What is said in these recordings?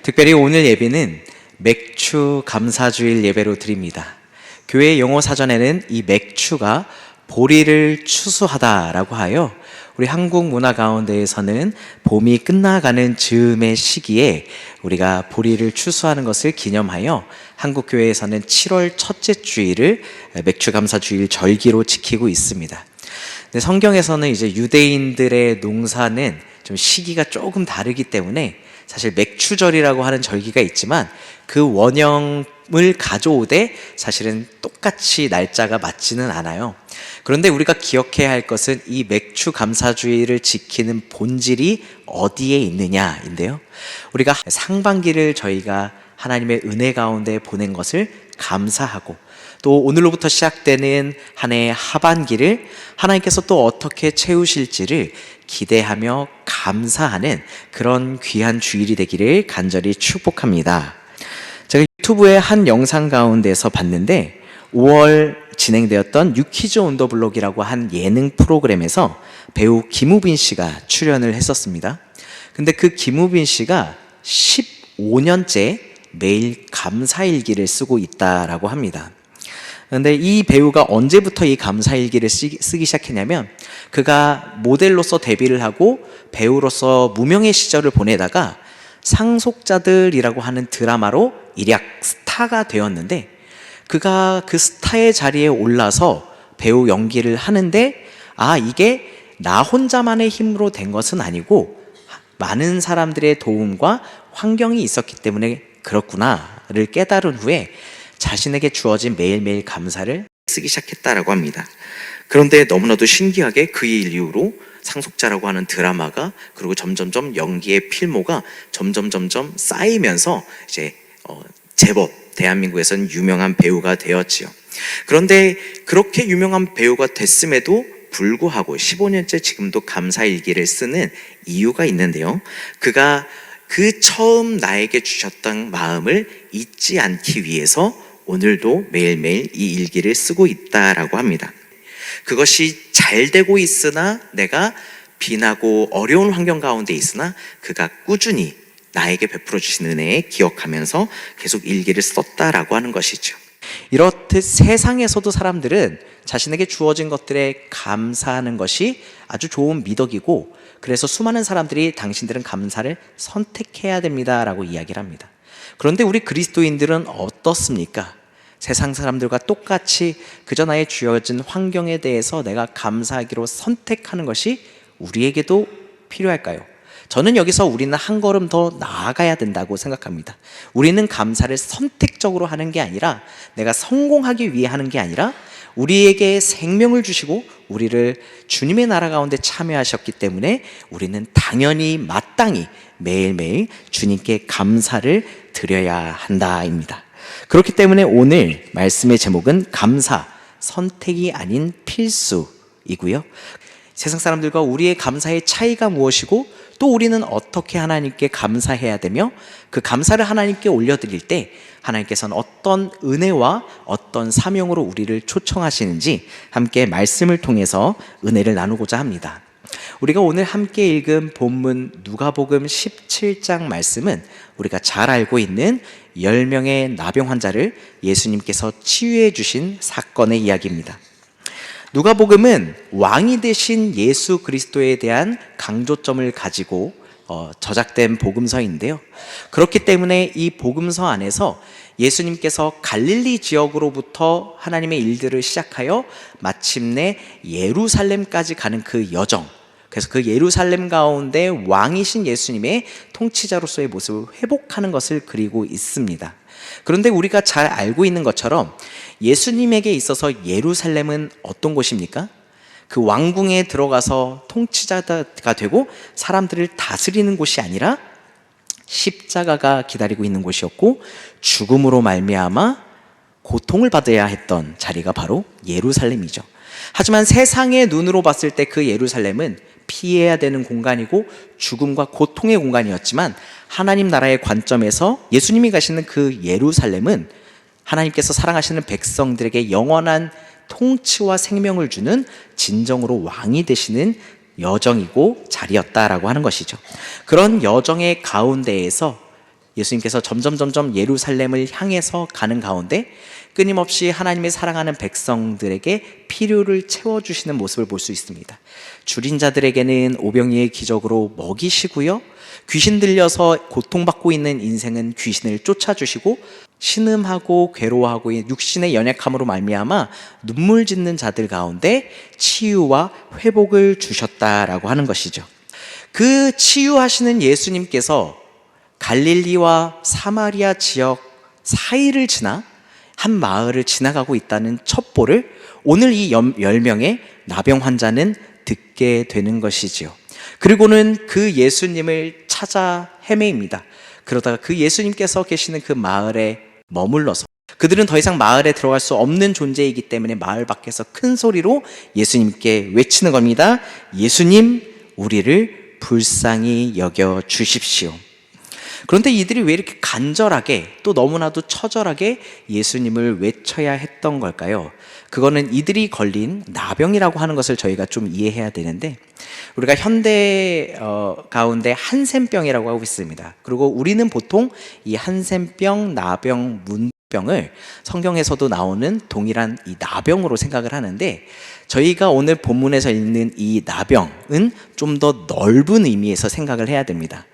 특별히 오늘 예배는 맥추 감사주일 예배로 드립니다. 교회 용어 사전에는 이 맥추가 보리를 추수하다라고 하여 우리 한국 문화 가운데에서는 봄이 끝나가는 즈음의 시기에 우리가 보리를 추수하는 것을 기념하여 한국 교회에서는 7월 첫째 주일을 맥추 감사주일 절기로 지키고 있습니다. 근데 성경에서는 이제 유대인들의 농사는 좀 시기가 조금 다르기 때문에 사실 맥추절이라고 하는 절기가 있지만 그 원형을 가져오되 사실은 똑같이 날짜가 맞지는 않아요. 그런데 우리가 기억해야 할 것은 이 맥추 감사주의를 지키는 본질이 어디에 있느냐인데요. 우리가 상반기를 저희가 하나님의 은혜 가운데 보낸 것을 감사하고 또 오늘로부터 시작되는 한 해의 하반기를 하나님께서 또 어떻게 채우실지를 기대하며 감사하는 그런 귀한 주일이 되기를 간절히 축복합니다. 제가 유튜브의 한 영상 가운데서 봤는데 5월 진행되었던 유퀴즈 온 더 블록이라고 한 예능 프로그램에서 배우 김우빈 씨가 출연을 했었습니다. 근데 그 김우빈 씨가 15년째 매일 감사일기를 쓰고 있다라고 합니다. 그런데 이 배우가 언제부터 이 감사일기를 쓰기 시작했냐면 그가 모델로서 데뷔를 하고 배우로서 무명의 시절을 보내다가 상속자들이라고 하는 드라마로 일약 스타가 되었는데 그가 그 스타의 자리에 올라서 배우 연기를 하는데 이게 나 혼자만의 힘으로 된 것은 아니고 많은 사람들의 도움과 환경이 있었기 때문에 그렇구나를 깨달은 후에 자신에게 주어진 매일매일 감사를 쓰기 시작했다라고 합니다. 그런데 너무나도 신기하게 그 일 이후로 상속자라고 하는 드라마가 그리고 점점점 연기의 필모가 점점 쌓이면서 이제 제법 대한민국에서는 유명한 배우가 되었지요. 그런데 그렇게 유명한 배우가 됐음에도 불구하고 15년째 지금도 감사일기를 쓰는 이유가 있는데요. 그가 그 처음 나에게 주셨던 마음을 잊지 않기 위해서 오늘도 매일매일 이 일기를 쓰고 있다라고 합니다. 그것이 잘 되고 있으나 내가 빈하고 어려운 환경 가운데 있으나 그가 꾸준히 나에게 베풀어 주신 은혜에 기억하면서 계속 일기를 썼다라고 하는 것이죠. 이렇듯 세상에서도 사람들은 자신에게 주어진 것들에 감사하는 것이 아주 좋은 미덕이고 그래서 수많은 사람들이 당신들은 감사를 선택해야 됩니다라고 이야기를 합니다. 그런데 우리 그리스도인들은 어떻습니까? 세상 사람들과 똑같이 그저 나의 주어진 환경에 대해서 내가 감사하기로 선택하는 것이 우리에게도 필요할까요? 저는 여기서 우리는 한 걸음 더 나아가야 된다고 생각합니다. 우리는 감사를 선택적으로 하는 게 아니라 내가 성공하기 위해 하는 게 아니라 우리에게 생명을 주시고 우리를 주님의 나라 가운데 참여하셨기 때문에 우리는 당연히 마땅히 매일매일 주님께 감사를 드려야 한다입니다. 그렇기 때문에 오늘 말씀의 제목은 감사, 선택이 아닌 필수이고요. 세상 사람들과 우리의 감사의 차이가 무엇이고 또 우리는 어떻게 하나님께 감사해야 되며 그 감사를 하나님께 올려드릴 때 하나님께서는 어떤 은혜와 어떤 사명으로 우리를 초청하시는지 함께 말씀을 통해서 은혜를 나누고자 합니다. 우리가 오늘 함께 읽은 본문 누가복음 17장 말씀은 우리가 잘 알고 있는 10명의 나병 환자를 예수님께서 치유해 주신 사건의 이야기입니다. 누가복음은 왕이 되신 예수 그리스도에 대한 강조점을 가지고 저작된 복음서인데요. 그렇기 때문에 이 복음서 안에서 예수님께서 갈릴리 지역으로부터 하나님의 일들을 시작하여 마침내 예루살렘까지 가는 그 여정, 그래서 그 예루살렘 가운데 왕이신 예수님의 통치자로서의 모습을 회복하는 것을 그리고 있습니다. 그런데 우리가 잘 알고 있는 것처럼 예수님에게 있어서 예루살렘은 어떤 곳입니까? 그 왕궁에 들어가서 통치자가 되고 사람들을 다스리는 곳이 아니라 십자가가 기다리고 있는 곳이었고 죽음으로 말미암아 고통을 받아야 했던 자리가 바로 예루살렘이죠. 하지만 세상의 눈으로 봤을 때 그 예루살렘은 피해야 되는 공간이고 죽음과 고통의 공간이었지만 하나님 나라의 관점에서 예수님이 가시는 그 예루살렘은 하나님께서 사랑하시는 백성들에게 영원한 통치와 생명을 주는 진정으로 왕이 되시는 여정이고 자리였다라고 하는 것이죠. 그런 여정의 가운데에서 예수님께서 점점 예루살렘을 향해서 가는 가운데 끊임없이 하나님의 사랑하는 백성들에게 필요를 채워주시는 모습을 볼 수 있습니다. 줄인 자들에게는 오병이의 기적으로 먹이시고요, 귀신 들려서 고통받고 있는 인생은 귀신을 쫓아주시고, 신음하고 괴로워하고 육신의 연약함으로 말미암아 눈물 짓는 자들 가운데 치유와 회복을 주셨다라고 하는 것이죠. 그 치유하시는 예수님께서 갈릴리와 사마리아 지역 사이를 지나 한 마을을 지나가고 있다는 첩보를 오늘 이 10명의 나병 환자는 듣게 되는 것이지요. 그리고는 그 예수님을 찾아 헤매입니다. 그러다가 그 예수님께서 계시는 그 마을에 머물러서, 그들은 더 이상 마을에 들어갈 수 없는 존재이기 때문에 마을 밖에서 큰 소리로 예수님께 외치는 겁니다. 예수님, 우리를 불쌍히 여겨 주십시오. 그런데 이들이 왜 이렇게 간절하게, 또 너무나도 처절하게 예수님을 외쳐야 했던 걸까요? 그거는 이들이 걸린 나병이라고 하는 것을 저희가 좀 이해해야 되는데, 우리가 현대 가운데 한센병이라고 하고 있습니다. 그리고 우리는 보통 이 한센병, 나병, 문병을 성경에서도 나오는 동일한 이 나병으로 생각을 하는데, 저희가 오늘 본문에서 읽는 이 나병은 좀 더 넓은 의미에서 생각을 해야 됩니다.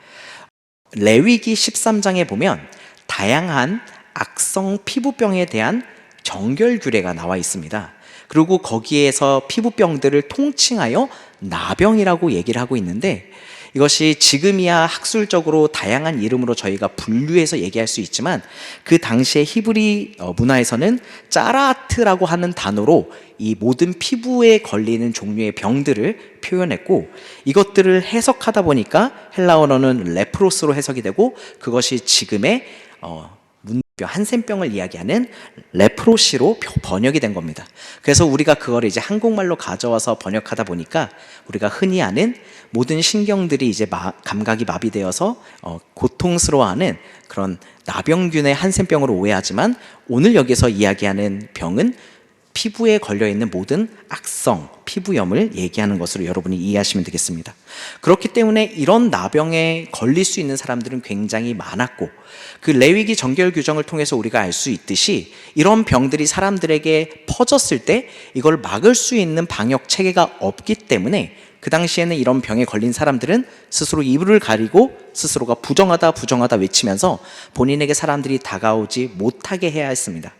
레위기 13장에 보면 다양한 악성 피부병에 대한 정결 규례가 나와 있습니다. 그리고 거기에서 피부병들을 통칭하여 나병이라고 얘기를 하고 있는데, 이것이 지금이야 학술적으로 다양한 이름으로 저희가 분류해서 얘기할 수 있지만, 그 당시의 히브리 문화에서는 짜라트라고 하는 단어로 이 모든 피부에 걸리는 종류의 병들을 표현했고, 이것들을 해석하다 보니까 헬라어로는 레프로스로 해석이 되고, 그것이 지금의 한센병을 이야기하는 레프로시로 번역이 된 겁니다. 그래서 우리가 그걸 이제 한국말로 가져와서 번역하다 보니까 우리가 흔히 아는 모든 신경들이 이제 감각이 마비되어서 고통스러워하는 그런 나병균의 한센병으로 오해하지만, 오늘 여기서 이야기하는 병은 피부에 걸려있는 모든 악성 피부염을 얘기하는 것으로 여러분이 이해하시면 되겠습니다. 그렇기 때문에 이런 나병에 걸릴 수 있는 사람들은 굉장히 많았고, 그 레위기 정결 규정을 통해서 우리가 알 수 있듯이 이런 병들이 사람들에게 퍼졌을 때 이걸 막을 수 있는 방역 체계가 없기 때문에 그 당시에는 이런 병에 걸린 사람들은 스스로 이불을 가리고 스스로가 부정하다 외치면서 본인에게 사람들이 다가오지 못하게 해야 했습니다.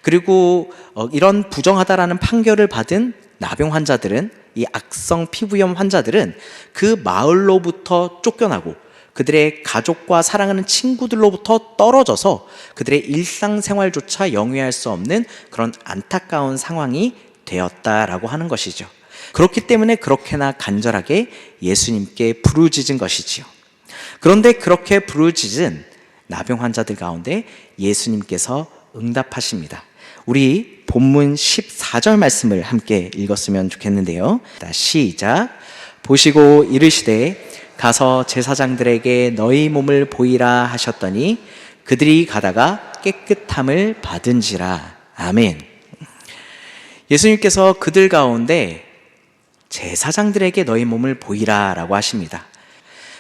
그리고 이런 부정하다라는 판결을 받은 나병 환자들은, 이 악성 피부염 환자들은 그 마을로부터 쫓겨나고 그들의 가족과 사랑하는 친구들로부터 떨어져서 그들의 일상생활조차 영위할 수 없는 그런 안타까운 상황이 되었다라고 하는 것이죠. 그렇기 때문에 그렇게나 간절하게 예수님께 부르짖은 것이지요. 그런데 그렇게 부르짖은 나병 환자들 가운데 예수님께서 응답하십니다. 우리 본문 14절 말씀을 함께 읽었으면 좋겠는데요. 시작. 보시고 이르시되 가서 제사장들에게 너희 몸을 보이라 하셨더니 그들이 가다가 깨끗함을 받은지라. 아멘. 예수님께서 그들 가운데 제사장들에게 너희 몸을 보이라 라고 하십니다.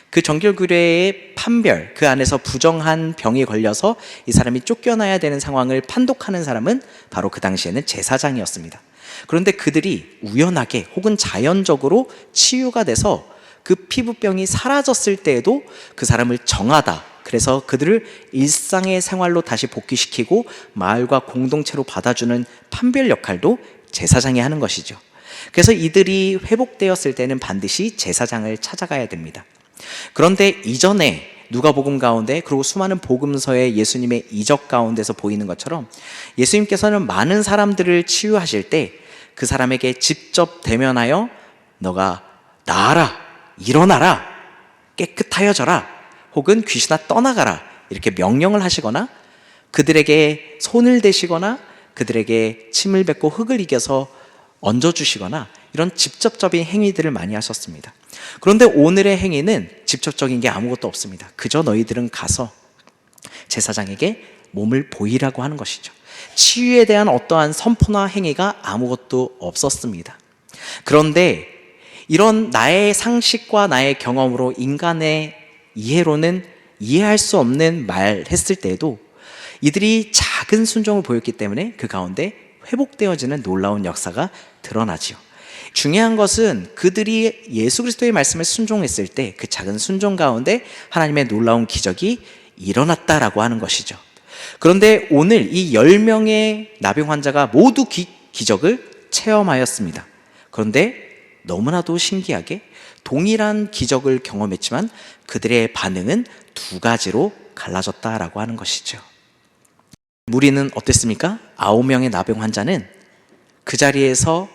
그 정결규례의 판별, 그 안에서 부정한 병에 걸려서 이 사람이 쫓겨나야 되는 상황을 판독하는 사람은 바로 그 당시에는 제사장이었습니다. 그런데 그들이 우연하게 혹은 자연적으로 치유가 돼서 그 피부병이 사라졌을 때에도 그 사람을 정하다, 그래서 그들을 일상의 생활로 다시 복귀시키고 마을과 공동체로 받아주는 판별 역할도 제사장이 하는 것이죠. 그래서 이들이 회복되었을 때는 반드시 제사장을 찾아가야 됩니다. 그런데 이전에 누가복음 가운데, 그리고 수많은 복음서의 예수님의 이적 가운데서 보이는 것처럼 예수님께서는 많은 사람들을 치유하실 때 그 사람에게 직접 대면하여 너가 나아라, 일어나라, 깨끗하여져라, 혹은 귀신아 떠나가라 이렇게 명령을 하시거나 그들에게 손을 대시거나 그들에게 침을 뱉고 흙을 이겨서 얹어주시거나 이런 직접적인 행위들을 많이 하셨습니다. 그런데 오늘의 행위는 직접적인 게 아무것도 없습니다. 그저 너희들은 가서 제사장에게 몸을 보이라고 하는 것이죠. 치유에 대한 어떠한 선포나 행위가 아무것도 없었습니다. 그런데 이런 나의 상식과 나의 경험으로, 인간의 이해로는 이해할 수 없는 말 했을 때에도 이들이 작은 순종을 보였기 때문에 그 가운데 회복되어지는 놀라운 역사가 드러나지요. 중요한 것은 그들이 예수 그리스도의 말씀에 순종했을 때 그 작은 순종 가운데 하나님의 놀라운 기적이 일어났다라고 하는 것이죠. 그런데 오늘 이 10명의 나병 환자가 모두 기적을 체험하였습니다. 그런데 너무나도 신기하게 동일한 기적을 경험했지만 그들의 반응은 두 가지로 갈라졌다라고 하는 것이죠. 무리는 어땠습니까? 9명의 나병 환자는 그 자리에서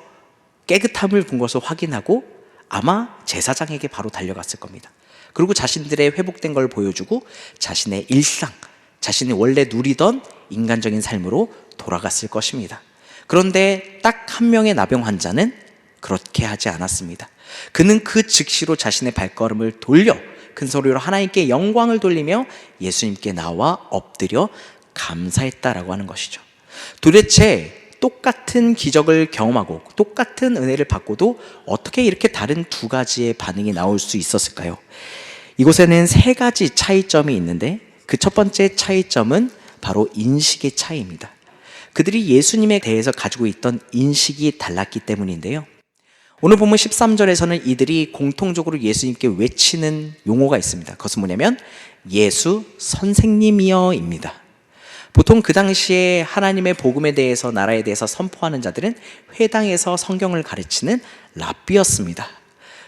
깨끗함을 본 것을 확인하고 아마 제사장에게 바로 달려갔을 겁니다. 그리고 자신들의 회복된 걸 보여주고 자신의 일상, 자신이 원래 누리던 인간적인 삶으로 돌아갔을 것입니다. 그런데 딱 한 명의 나병 환자는 그렇게 하지 않았습니다. 그는 그 즉시로 자신의 발걸음을 돌려 큰 소리로 하나님께 영광을 돌리며 예수님께 나와 엎드려 감사했다라고 하는 것이죠. 도대체 똑같은 기적을 경험하고 똑같은 은혜를 받고도 어떻게 이렇게 다른 두 가지의 반응이 나올 수 있었을까요? 이곳에는 세 가지 차이점이 있는데 그 첫 번째 차이점은 바로 인식의 차이입니다. 그들이 예수님에 대해서 가지고 있던 인식이 달랐기 때문인데요. 오늘 본문 13절에서는 이들이 공통적으로 예수님께 외치는 용어가 있습니다. 그것은 뭐냐면 예수 선생님이여입니다. 보통 그 당시에 하나님의 복음에 대해서, 나라에 대해서 선포하는 자들은 회당에서 성경을 가르치는 랍비였습니다.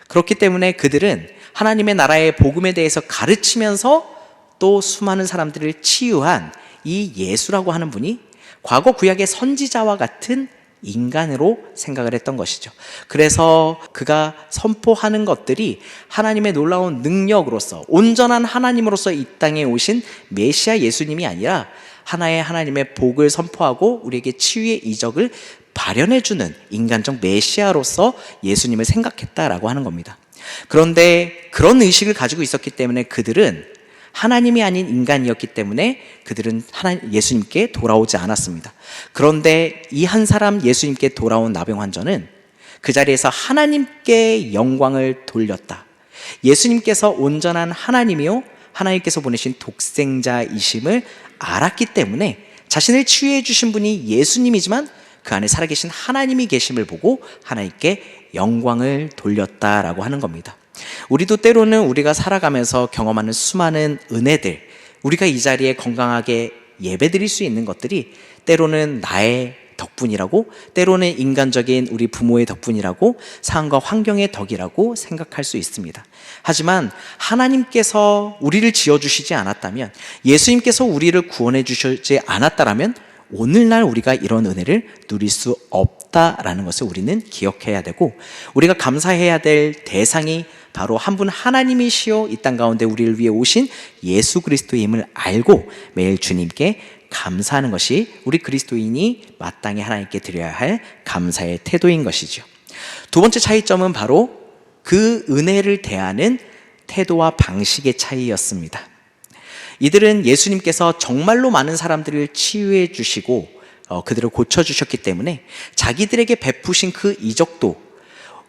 그렇기 때문에 그들은 하나님의 나라의 복음에 대해서 가르치면서 또 수많은 사람들을 치유한 이 예수라고 하는 분이 과거 구약의 선지자와 같은 인간으로 생각을 했던 것이죠. 그래서 그가 선포하는 것들이 하나님의 놀라운 능력으로서, 온전한 하나님으로서 이 땅에 오신 메시아 예수님이 아니라 하나님의 복을 선포하고 우리에게 치유의 이적을 발현해주는 인간적 메시아로서 예수님을 생각했다라고 하는 겁니다. 그런데 그런 의식을 가지고 있었기 때문에 그들은 하나님이 아닌 인간이었기 때문에 그들은 예수님께 돌아오지 않았습니다. 그런데 이 한 사람 예수님께 돌아온 나병 환자는 그 자리에서 하나님께 영광을 돌렸다. 예수님께서 온전한 하나님이요 하나님께서 보내신 독생자이심을 알았기 때문에 자신을 치유해 주신 분이 예수님이지만 그 안에 살아계신 하나님이 계심을 보고 하나님께 영광을 돌렸다라고 하는 겁니다. 우리도 때로는 우리가 살아가면서 경험하는 수많은 은혜들, 우리가 이 자리에 건강하게 예배드릴 수 있는 것들이 때로는 나의 덕분이라고, 때로는 인간적인 우리 부모의 덕분이라고, 상황과 환경의 덕이라고 생각할 수 있습니다. 하지만 하나님께서 우리를 지어주시지 않았다면, 예수님께서 우리를 구원해 주시지 않았다라면 오늘날 우리가 이런 은혜를 누릴 수 없다라는 것을 우리는 기억해야 되고, 우리가 감사해야 될 대상이 바로 한 분 하나님이시요 이 땅 가운데 우리를 위해 오신 예수 그리스도임을 알고 매일 주님께 감사하는 것이 우리 그리스도인이 마땅히 하나님께 드려야 할 감사의 태도인 것이죠. 두 번째 차이점은 바로 그 은혜를 대하는 태도와 방식의 차이였습니다. 이들은 예수님께서 정말로 많은 사람들을 치유해 주시고 그들을 고쳐주셨기 때문에 자기들에게 베푸신 그 이적도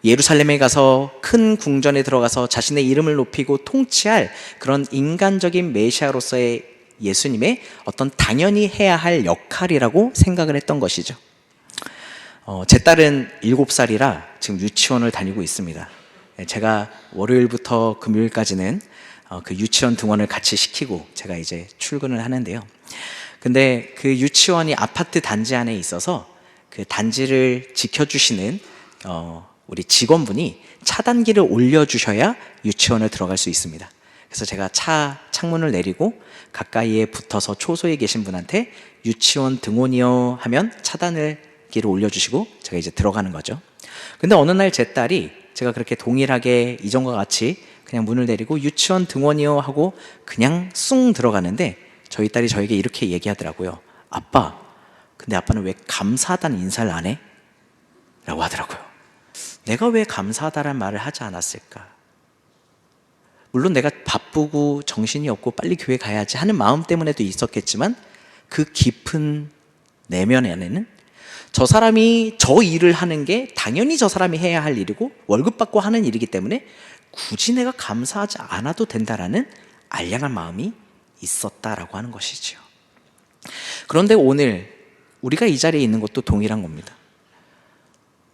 예루살렘에 가서 큰 궁전에 들어가서 자신의 이름을 높이고 통치할 그런 인간적인 메시아로서의 예수님의 어떤 당연히 해야 할 역할이라고 생각을 했던 것이죠. 제 딸은 7살이라 지금 유치원을 다니고 있습니다. 제가 월요일부터 금요일까지는 그 유치원 등원을 같이 시키고 제가 이제 출근을 하는데요. 근데 그 유치원이 아파트 단지 안에 있어서 그 단지를 지켜주시는 우리 직원분이 차단기를 올려주셔야 유치원을 들어갈 수 있습니다. 그래서 제가 창문을 내리고 가까이에 붙어서 초소에 계신 분한테 유치원 등원이요 하면 차단기를 올려주시고 제가 이제 들어가는 거죠. 근데 어느 날 제 딸이 제가 그렇게 동일하게 이전과 같이 그냥 문을 내리고 유치원 등원이요 하고 그냥 쑥 들어가는데 저희 딸이 저에게 이렇게 얘기하더라고요. 아빠, 근데 아빠는 왜 감사하다는 인사를 안 해? 라고 하더라고요. 내가 왜 감사하다는 말을 하지 않았을까? 물론 내가 바쁘고 정신이 없고 빨리 교회 가야지 하는 마음 때문에도 있었겠지만 그 깊은 내면 안에는 저 사람이 저 일을 하는 게 당연히 저 사람이 해야 할 일이고 월급 받고 하는 일이기 때문에 굳이 내가 감사하지 않아도 된다라는 알량한 마음이 있었다라고 하는 것이지요. 그런데 오늘 우리가 이 자리에 있는 것도 동일한 겁니다.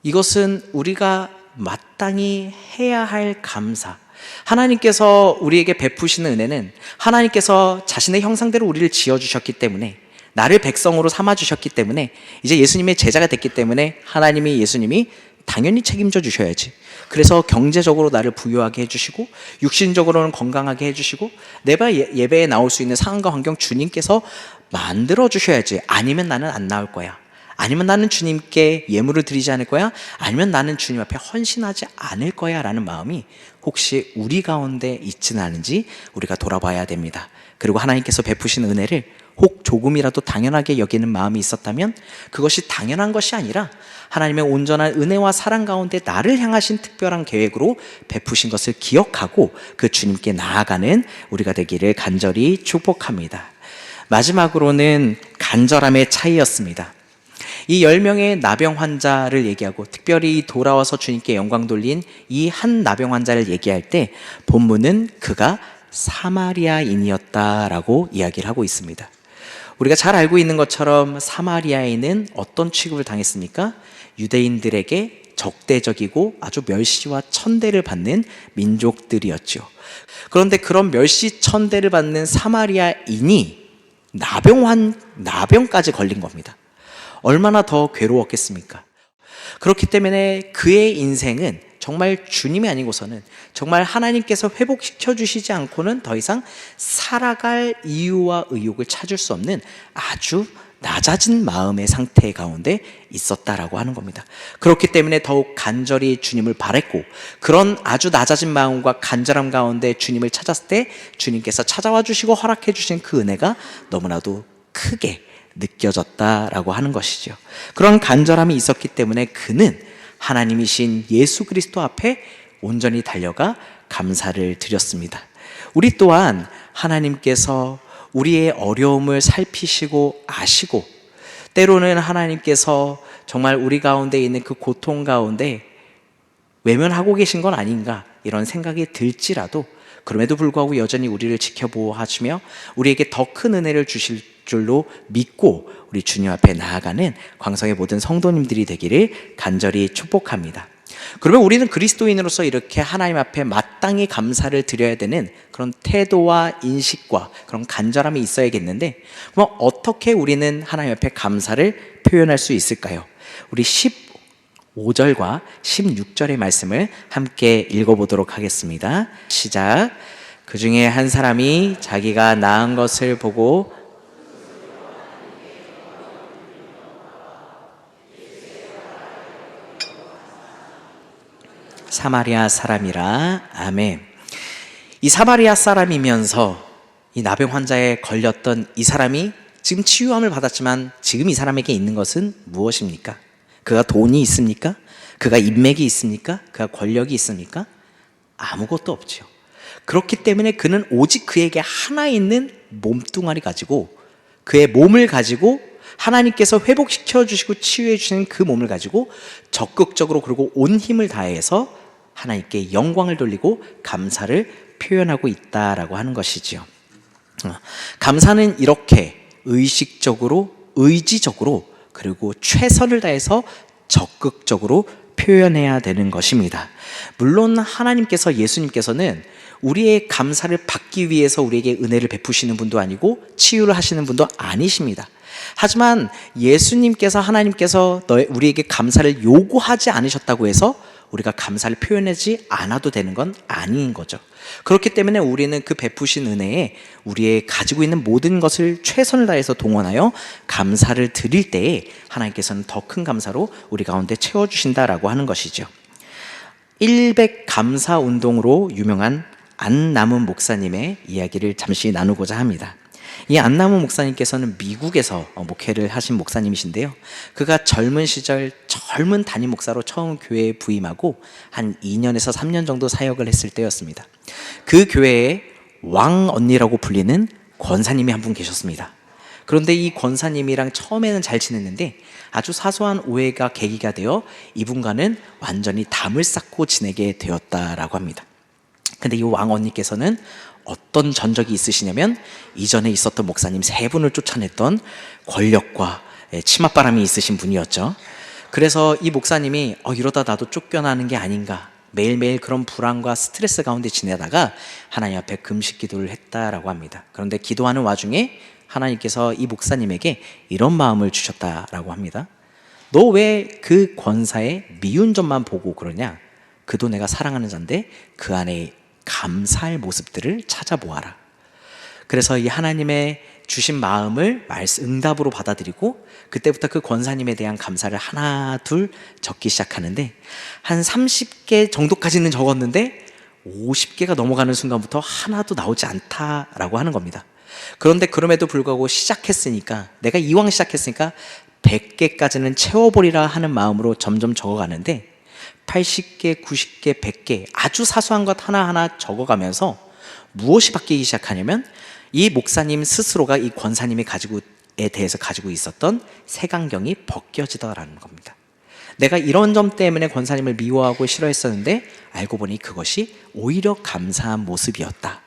이것은 우리가 마땅히 해야 할 감사, 하나님께서 우리에게 베푸시는 은혜는 하나님께서 자신의 형상대로 우리를 지어주셨기 때문에, 나를 백성으로 삼아주셨기 때문에, 이제 예수님의 제자가 됐기 때문에 예수님이 당연히 책임져 주셔야지. 그래서 경제적으로 나를 부유하게 해주시고, 육신적으로는 건강하게 해주시고, 내가 예배에 나올 수 있는 상황과 환경 주님께서 만들어 주셔야지. 아니면 나는 안 나올 거야. 아니면 나는 주님께 예물을 드리지 않을 거야. 아니면 나는 주님 앞에 헌신하지 않을 거야 라는 마음이 혹시 우리 가운데 있지는 않은지 우리가 돌아봐야 됩니다. 그리고 하나님께서 베푸신 은혜를 혹 조금이라도 당연하게 여기는 마음이 있었다면 그것이 당연한 것이 아니라 하나님의 온전한 은혜와 사랑 가운데 나를 향하신 특별한 계획으로 베푸신 것을 기억하고 그 주님께 나아가는 우리가 되기를 간절히 축복합니다. 마지막으로는 간절함의 차이였습니다. 이 10명의 나병 환자를 얘기하고 특별히 돌아와서 주님께 영광 돌린 이 한 나병 환자를 얘기할 때 본문은 그가 사마리아인이었다라고 이야기를 하고 있습니다. 우리가 잘 알고 있는 것처럼 사마리아인은 어떤 취급을 당했습니까? 유대인들에게 적대적이고 아주 멸시와 천대를 받는 민족들이었죠. 그런데 그런 멸시 천대를 받는 사마리아인이 나병까지 걸린 겁니다. 얼마나 더 괴로웠겠습니까? 그렇기 때문에 그의 인생은 정말 주님이 아니고서는, 정말 하나님께서 회복시켜 주시지 않고는 더 이상 살아갈 이유와 의욕을 찾을 수 없는 아주 낮아진 마음의 상태 가운데 있었다라고 하는 겁니다. 그렇기 때문에 더욱 간절히 주님을 바랬고, 그런 아주 낮아진 마음과 간절함 가운데 주님을 찾았을 때 주님께서 찾아와 주시고 허락해 주신 그 은혜가 너무나도 크게 느껴졌다라고 하는 것이죠. 그런 간절함이 있었기 때문에 그는 하나님이신 예수 그리스도 앞에 온전히 달려가 감사를 드렸습니다. 우리 또한 하나님께서 우리의 어려움을 살피시고 아시고, 때로는 하나님께서 정말 우리 가운데 있는 그 고통 가운데 외면하고 계신 건 아닌가 이런 생각이 들지라도 그럼에도 불구하고 여전히 우리를 지켜보호하시며 우리에게 더 큰 은혜를 주실 줄로 믿고 우리 주님 앞에 나아가는 광성의 모든 성도님들이 되기를 간절히 축복합니다. 그러면 우리는 그리스도인으로서 이렇게 하나님 앞에 마땅히 감사를 드려야 되는 그런 태도와 인식과 그런 간절함이 있어야겠는데, 그럼 어떻게 우리는 하나님 앞에 감사를 표현할 수 있을까요? 우리 15절과 16절의 말씀을 함께 읽어보도록 하겠습니다. 시작. 그 중에 한 사람이 자기가 낳은 것을 보고 사마리아 사람이라. 아멘. 이 사마리아 사람이면서 이 나병 환자에 걸렸던 이 사람이 지금 치유함을 받았지만 지금 이 사람에게 있는 것은 무엇입니까? 그가 돈이 있습니까? 그가 인맥이 있습니까? 그가 권력이 있습니까? 아무것도 없죠. 그렇기 때문에 그는 오직 그에게 하나 있는 몸뚱아리 가지고, 그의 몸을 가지고 하나님께서 회복시켜 주시고 치유해 주시는 그 몸을 가지고 적극적으로, 그리고 온 힘을 다해서 하나님께 영광을 돌리고 감사를 표현하고 있다라고 하는 것이지요. 감사는 이렇게 의식적으로, 의지적으로, 그리고 최선을 다해서 적극적으로 표현해야 되는 것입니다. 물론 하나님께서, 예수님께서는 우리의 감사를 받기 위해서 우리에게 은혜를 베푸시는 분도 아니고 치유를 하시는 분도 아니십니다. 하지만 예수님께서, 하나님께서 우리에게 감사를 요구하지 않으셨다고 해서 우리가 감사를 표현하지 않아도 되는 건 아닌 거죠. 그렇기 때문에 우리는 그 베푸신 은혜에 우리의 가지고 있는 모든 것을 최선을 다해서 동원하여 감사를 드릴 때에 하나님께서는 더 큰 감사로 우리 가운데 채워주신다라고 하는 것이죠. 100 감사 운동으로 유명한 안남은 목사님의 이야기를 잠시 나누고자 합니다. 이 안남은 목사님께서는 미국에서 목회를 하신 목사님이신데요, 그가 젊은 시절 젊은 담임 목사로 처음 교회에 부임하고 한 2년에서 3년 정도 사역을 했을 때였습니다. 그 교회에 왕 언니라고 불리는 권사님이 한 분 계셨습니다. 그런데 이 권사님이랑 처음에는 잘 지냈는데 아주 사소한 오해가 계기가 되어 이분과는 완전히 담을 쌓고 지내게 되었다라고 합니다. 근데 이 왕 언니께서는 어떤 전적이 있으시냐면 이전에 있었던 목사님 3분을 쫓아냈던 권력과 치맛바람이 있으신 분이었죠. 그래서 이 목사님이 이러다 나도 쫓겨나는 게 아닌가, 매일매일 그런 불안과 스트레스 가운데 지내다가 하나님 앞에 금식 기도를 했다라고 합니다. 그런데 기도하는 와중에 하나님께서 이 목사님에게 이런 마음을 주셨다라고 합니다. 너 왜 그 권사의 미운 점만 보고 그러냐? 그도 내가 사랑하는 자인데 그 안에 감사할 모습들을 찾아보아라. 그래서 이 하나님의 주신 마음을 응답으로 받아들이고 그때부터 그 권사님에 대한 감사를 하나 둘 적기 시작하는데 한 30개 정도까지는 적었는데 50개가 넘어가는 순간부터 하나도 나오지 않다라고 하는 겁니다. 그런데 그럼에도 불구하고 시작했으니까, 내가 이왕 시작했으니까 100개까지는 채워버리라 하는 마음으로 점점 적어가는데 80개, 90개, 100개 아주 사소한 것 하나하나 적어가면서 무엇이 바뀌기 시작하냐면 이 목사님 스스로가 이 권사님에 대해서 가지고 있었던 색안경이 벗겨지더라는 겁니다. 내가 이런 점 때문에 권사님을 미워하고 싫어했었는데 알고 보니 그것이 오히려 감사한 모습이었다.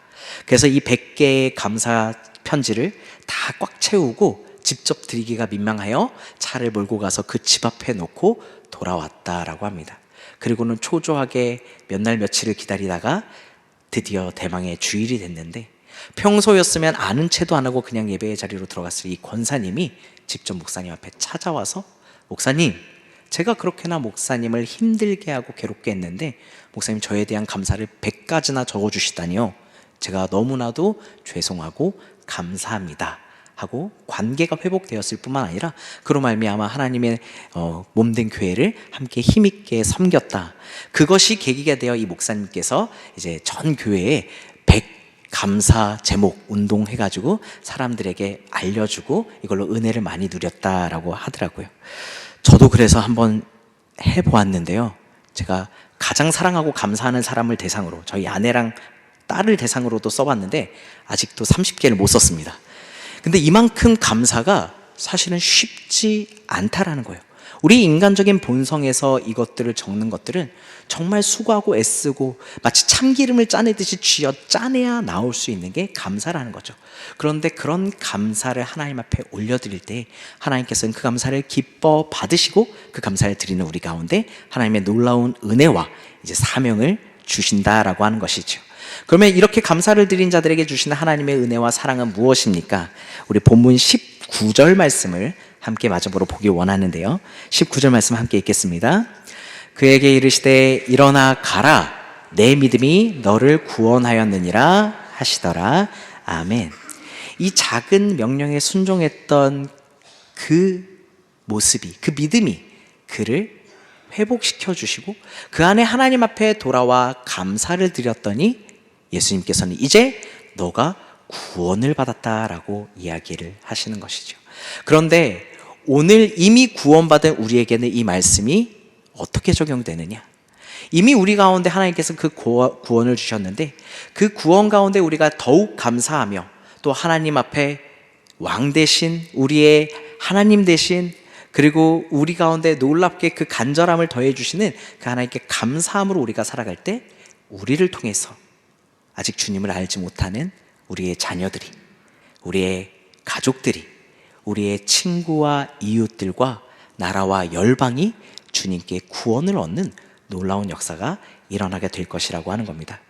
그래서 이 100개의 감사 편지를 다 꽉 채우고 직접 드리기가 민망하여 차를 몰고 가서 그 집 앞에 놓고 돌아왔다라고 합니다. 그리고는 초조하게 몇 날 며칠을 기다리다가 드디어 대망의 주일이 됐는데 평소였으면 아는 체도 안 하고 그냥 예배의 자리로 들어갔을 이 권사님이 직접 목사님 앞에 찾아와서 목사님, 제가 그렇게나 목사님을 힘들게 하고 괴롭게 했는데 목사님 저에 대한 감사를 100가지나 적어주시다니요. 제가 너무나도 죄송하고 감사합니다 하고 관계가 회복되었을 뿐만 아니라 그로 말미암아 하나님의 몸된 교회를 함께 힘있게 섬겼다. 그것이 계기가 되어 이 목사님께서 이제 전 교회에 100 감사 제목 운동해가지고 사람들에게 알려주고 이걸로 은혜를 많이 누렸다라고 하더라고요. 저도 그래서 한번 해보았는데요. 제가 가장 사랑하고 감사하는 사람을 대상으로, 저희 아내랑 딸을 대상으로도 써봤는데 아직도 30개를 못 썼습니다. 근데 이만큼 감사가 사실은 쉽지 않다라는 거예요. 우리 인간적인 본성에서 이것들을 적는 것들은 정말 수고하고 애쓰고 마치 참기름을 짜내듯이 쥐어 짜내야 나올 수 있는 게 감사라는 거죠. 그런데 그런 감사를 하나님 앞에 올려드릴 때 하나님께서는 그 감사를 기뻐 받으시고 그 감사를 드리는 우리 가운데 하나님의 놀라운 은혜와 이제 사명을 주신다라고 하는 것이죠. 그러면 이렇게 감사를 드린 자들에게 주시는 하나님의 은혜와 사랑은 무엇입니까? 우리 본문 19절 말씀을 함께 마저보러 보기 원하는데요. 19절 말씀 함께 읽겠습니다. 그에게 이르시되 일어나 가라, 내 믿음이 너를 구원하였느니라 하시더라. 아멘. 이 작은 명령에 순종했던 그 모습이, 그 믿음이 그를 회복시켜 주시고 그 안에 하나님 앞에 돌아와 감사를 드렸더니 예수님께서는 이제 너가 구원을 받았다라고 이야기를 하시는 것이죠. 그런데 오늘 이미 구원받은 우리에게는 이 말씀이 어떻게 적용되느냐? 이미 우리 가운데 하나님께서 그 구원을 주셨는데 그 구원 가운데 우리가 더욱 감사하며 또 하나님 앞에 왕 대신, 우리의 하나님 대신, 그리고 우리 가운데 놀랍게 그 간절함을 더해 주시는 그 하나님께 감사함으로 우리가 살아갈 때 우리를 통해서 아직 주님을 알지 못하는 우리의 자녀들이, 우리의 가족들이, 우리의 친구와 이웃들과 나라와 열방이 주님께 구원을 얻는 놀라운 역사가 일어나게 될 것이라고 하는 겁니다.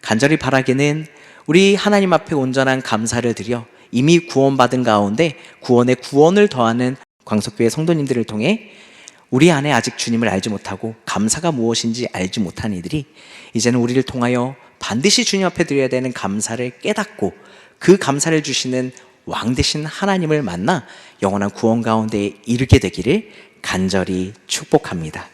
간절히 바라기는 우리 하나님 앞에 온전한 감사를 드려 이미 구원받은 가운데 구원에 구원을 더하는 광석교회 성도님들을 통해 우리 안에 아직 주님을 알지 못하고 감사가 무엇인지 알지 못한 이들이 이제는 우리를 통하여 반드시 주님 앞에 드려야 되는 감사를 깨닫고 그 감사를 주시는 왕 되신 하나님을 만나 영원한 구원 가운데 이르게 되기를 간절히 축복합니다.